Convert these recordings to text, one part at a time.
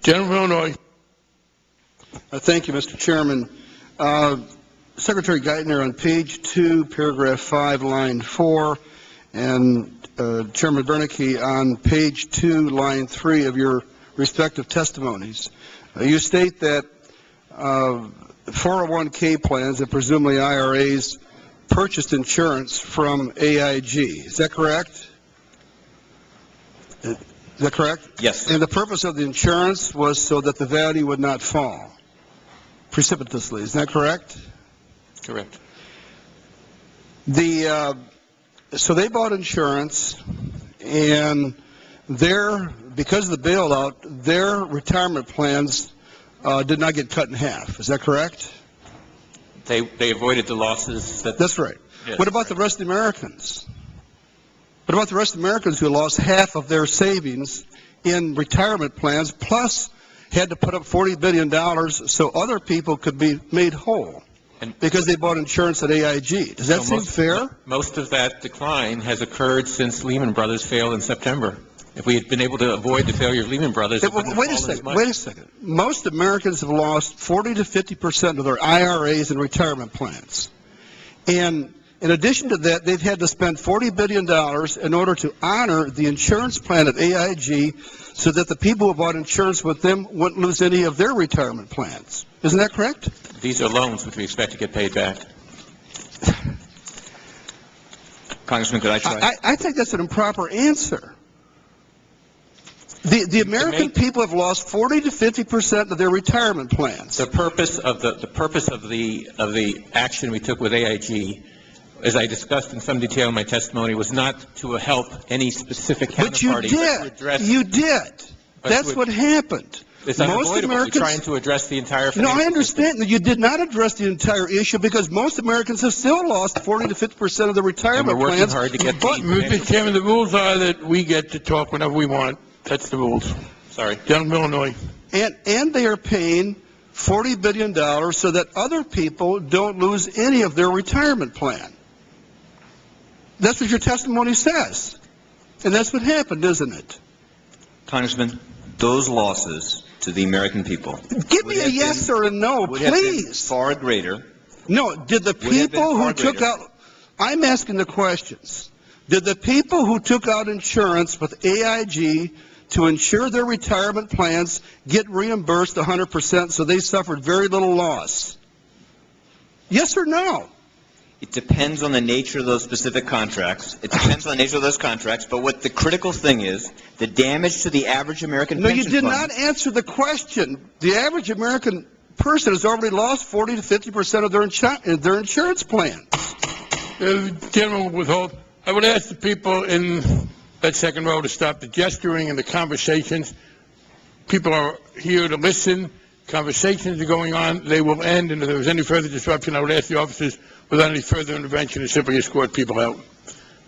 Gentleman from Illinois. Thank you, Mr. Chairman. Secretary Geithner, on page 2, paragraph 5, line 4, and Chairman Bernanke, on page 2, line 3 of your respective testimonies, you state that 401k plans and presumably IRAs purchased insurance from AIG. Is that correct? Is that correct? Yes. And the purpose of the insurance was so that the value would not fall precipitously. Is that correct? Correct. So they bought insurance, and because of the bailout, their retirement plans did not get cut in half. Is that correct? They avoided the losses. That's right. Yes. What about the rest of the Americans? What about the rest of the Americans who lost half of their savings in retirement plans, plus had to put up $40 billion so other people could be made whole because they bought insurance at AIG? Does that seem fair? Most of that decline has occurred since Lehman Brothers failed in September. If we had been able to avoid the failure of Lehman Brothers, wait a second. Most Americans have lost 40 to 50% of their IRAs and retirement plans. And in addition to that, they've had to spend $40 billion in order to honor the insurance plan at AIG so that the people who bought insurance with them wouldn't lose any of their retirement plans. Isn't that correct? These are loans which we expect to get paid back. Congressman, could I try? I think that's an improper answer. The American people have lost 40 to 50% of their retirement plans. The purpose of the action we took with AIG, as I discussed in some detail in my testimony, was not to help any specific counterparty. But you did. That's what happened. It's unavoidable. We're trying to address the entire financial I understand that you did not address the entire issue because most Americans have still lost 40 to 50% of their retirement plans. And we're working hard to get Mr. Chairman, the rules are that we get to talk whenever we want. That's the rules. Sorry. Gentleman from Illinois. And they are paying $40 billion so that other people don't lose any of their retirement plan. That's what your testimony says. And that's what happened, isn't it? Congressman, those losses to the American people. Give me a yes or a no, please. Far greater. No, did the people who took out, I'm asking the questions. Did the people who took out insurance with AIG to insure their retirement plans get reimbursed 100% so they suffered very little loss? Yes or no? It depends on the nature of those specific contracts. It depends on the nature of those contracts. But what the critical thing is, the damage to the average American pension fund. No, you did not answer the question. The average American person has already lost 40 to 50% of their insurance plan. Gentleman will withhold. I would ask the people in that second row to stop the gesturing and the conversations. People are here to listen. Conversations are going on. They will end, and if there was any further disruption, I would ask the officers without any further intervention to simply escort people out.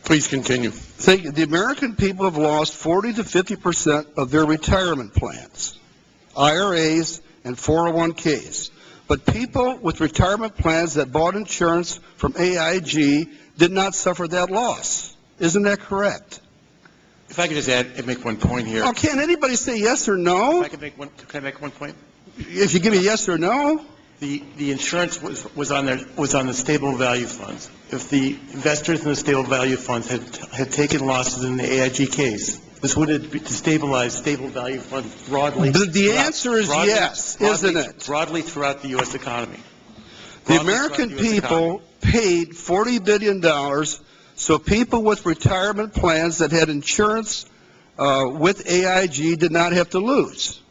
Please continue. Thank you. The American people have lost 40 to 50% of their retirement plans, IRAs and 401ks. But people with retirement plans that bought insurance from AIG did not suffer that loss. Isn't that correct? If I could just add and make one point here. Oh, can't anybody say yes or no? Can I make one point? If you give me yes or no. The insurance was on the stable value funds. If the investors in the stable value funds had taken losses in the AIG case, this would have destabilized stable value funds broadly. The answer is yes, isn't it? Broadly throughout the U.S. economy. The American people paid $40 billion so people with retirement plans that had insurance with AIG did not have to lose.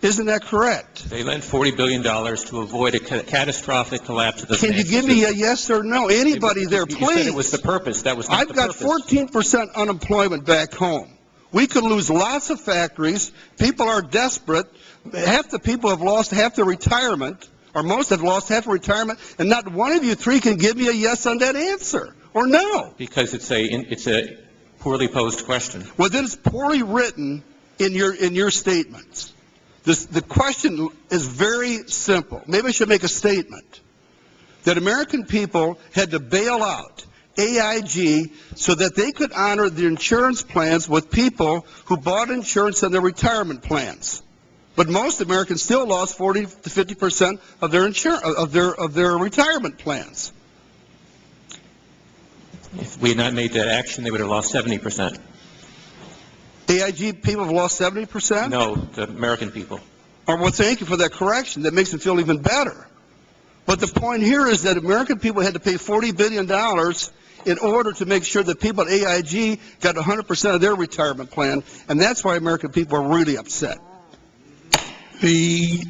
Isn't that correct? They lent $40 billion to avoid a catastrophic collapse of the Can you give me a yes or no? Anybody there, please. You said it was the purpose. That was not the purpose. I've got 14% unemployment back home. We could lose lots of factories. People are desperate. Half the people have lost half their retirement, or most have lost half their retirement, and not one of you three can give me a yes on that answer, or no. Because it's a poorly posed question. Well, then it's poorly written in your statements. The question is very simple. Maybe I should make a statement that American people had to bail out AIG so that they could honor the insurance plans with people who bought insurance on their retirement plans. But most Americans still lost 40 to 50% of their of their retirement plans. If we had not made that action, they would have lost 70%. AIG people have lost 70%? No, the American people. Well, thank you for that correction. That makes them feel even better. But the point here is that American people had to pay $40 billion in order to make sure that people at AIG got 100% of their retirement plan, and that's why American people are really upset. The